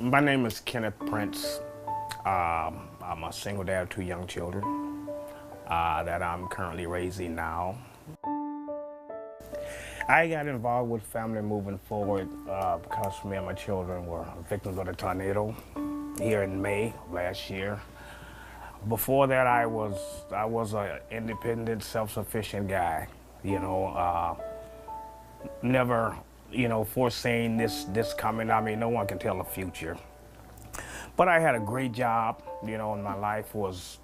My name is Kenneth Prince. I'm a single dad of two young children that I'm currently raising now. I got involved with family moving forward because me and my children were victims of the tornado here in May of last year. Before that, I was an independent, self-sufficient guy. Never, foreseeing this coming. I mean, no one can tell the future. But I had a great job, and my life was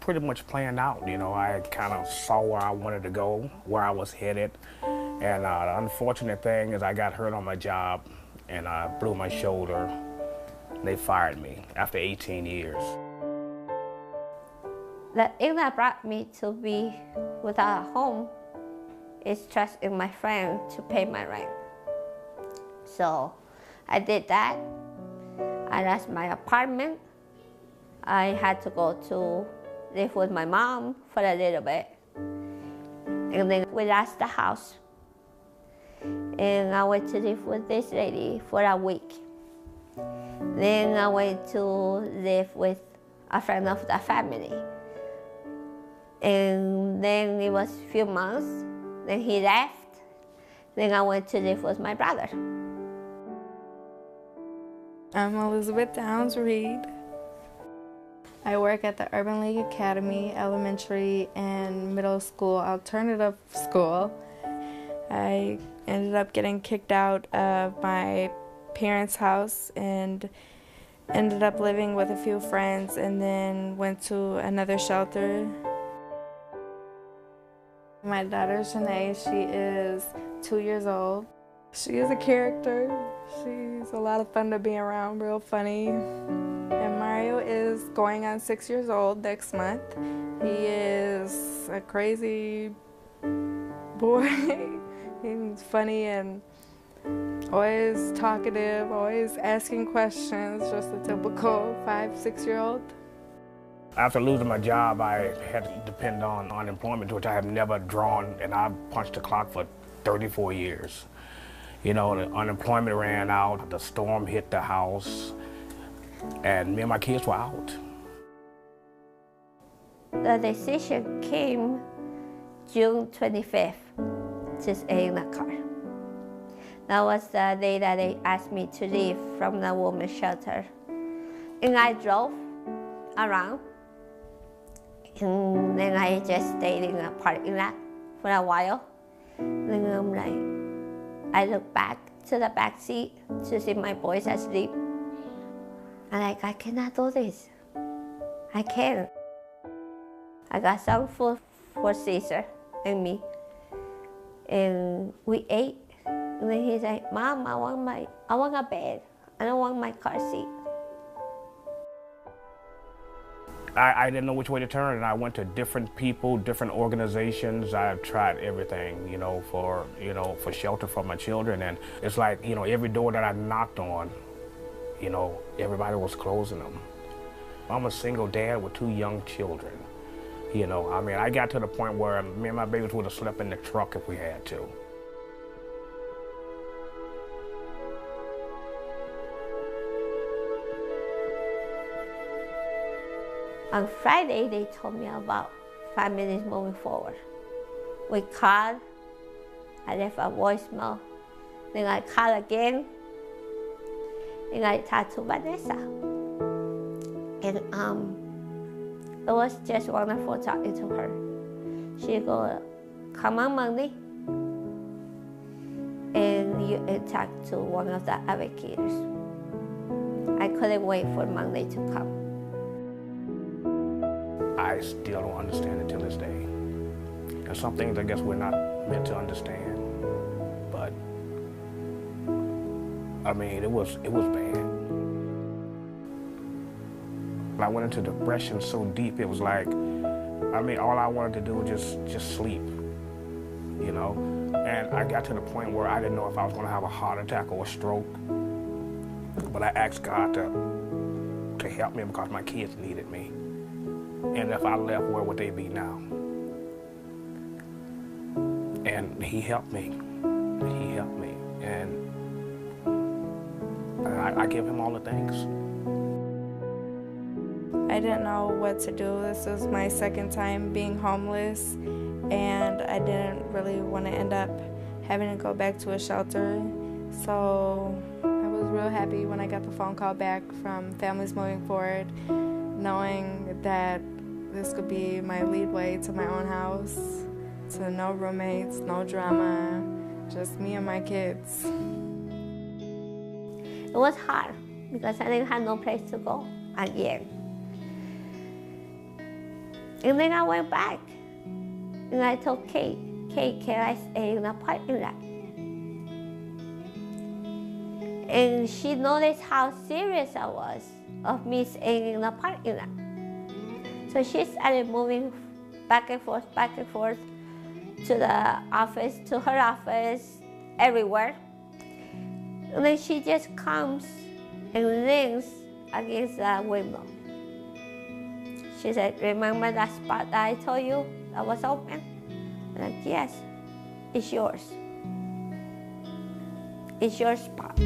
pretty much planned out. I kind of saw where I wanted to go, where I was headed. And the unfortunate thing is I got hurt on my job and I blew my shoulder. They fired me after 18 years. The thing that brought me to be without a home is trust in my friend to pay my rent. So I did that. I lost my apartment. I had to go to live with my mom for a little bit. And then we lost the house. And I went to live with this lady for a week. Then I went to live with a friend of the family. And then it was a few months. Then he left. Then I went to live with my brother. I'm Elizabeth Downs Reed. I work at the Urban League Academy Elementary and Middle School Alternative School. I ended up getting kicked out of my parents' house and ended up living with a few friends and then went to another shelter. My daughter Shanae, she is 2 years old. She is a character. She's a lot of fun to be around, real funny. And Mario is going on 6 years old next month. He is a crazy boy. He's funny and always talkative, always asking questions, just a typical 5-6-year-old. After losing my job, I had to depend on unemployment, which I have never drawn, and I've punched the clock for 34 years. The unemployment ran out, the storm hit the house, and me and my kids were out. The decision came June 25th to stay in the car. That was the day that they asked me to leave from the women's shelter. And I drove around, and then I just stayed in the parking lot for a while. Then I'm like, I look back to the back seat to see my boys asleep. I'm like, I cannot do this. I can't. I got some food for Caesar and me. And we ate. And then he's like, Mom, I want a bed. I don't want my car seat. I didn't know which way to turn, and I went to different people, different organizations. I tried everything, for shelter for my children. And it's like, every door that I knocked on, everybody was closing them. I'm a single dad with two young children. I got to the point where me and my babies would have slept in the truck if we had to. On Friday, they told me about families moving forward. We called, I left a voicemail, then I called again, and I talked to Vanessa. And it was just wonderful talking to her. She go, come on Monday, and you talk to one of the advocates. I couldn't wait for Monday to come. I still don't understand it till this day. And some things I guess we're not meant to understand. But it was bad. I went into depression so deep, it was like, all I wanted to do was just sleep, And I got to the point where I didn't know if I was gonna have a heart attack or a stroke. But I asked God to help me because my kids needed me. And if I left, where would they be now? And he helped me. He helped me. And I give him all the thanks. I didn't know what to do. This was my second time being homeless, and I didn't really want to end up having to go back to a shelter. So I was real happy when I got the phone call back from Families Moving Forward, knowing that this could be my lead way to my own house, to no roommates, no drama, just me and my kids. It was hard because I didn't have no place to go again. And then I went back and I told Kate, can I stay in the parking lot? And she noticed how serious I was of me staying in the parking lot. So she started moving back and forth to the office, to her office, everywhere. And then she just comes and leans against the window. She said, remember that spot that I told you that was open? I'm like, yes, it's yours. It's your spot.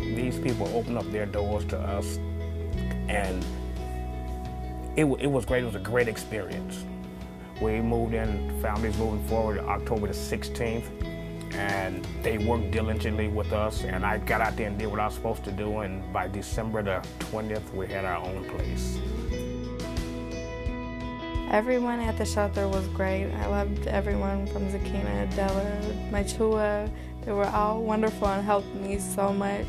These people opened up their doors to us, and it was great. It was a great experience. We moved in, Families Moving Forward, October the 16th, and they worked diligently with us, and I got out there and did what I was supposed to do, and by December the 20th, we had our own place. Everyone at the shelter was great. I loved everyone from Zakina, Della, my Chua. They were all wonderful and helped me so much.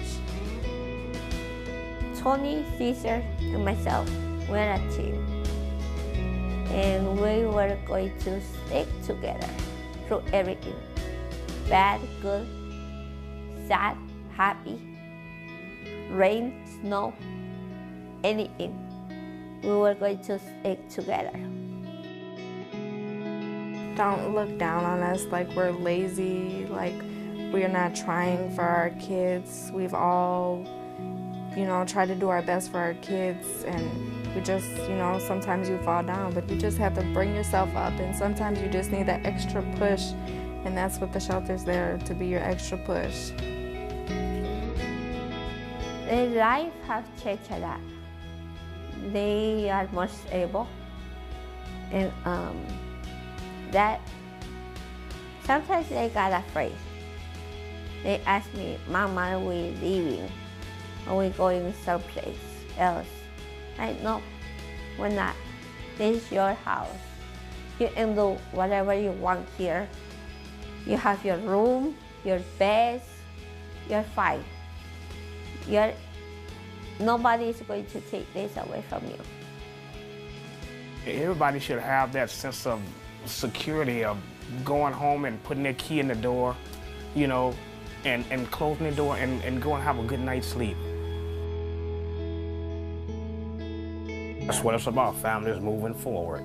Tony, Caesar, and myself were a team. And we were going to stick together through everything. Bad, good, sad, happy, rain, snow, anything. We were going to stick together. Don't look down on us like we're lazy, like we're not trying for our kids. We've all, tried to do our best for our kids, and we just, sometimes you fall down, but you just have to bring yourself up, and sometimes you just need that extra push, and that's what the shelter's there, to be your extra push. Their life have changed a lot. They are more stable, and that sometimes they got afraid. They ask me, Mom, are we leaving? Are we going someplace else? I know, we're not. This is your house. You can do whatever you want here. You have your room, your bed, you're fine. Nobody is going to take this away from you. Everybody should have that sense of security of going home and putting their key in the door, and closing the door and go and have a good night's sleep. That's what it's about, Families Moving Forward.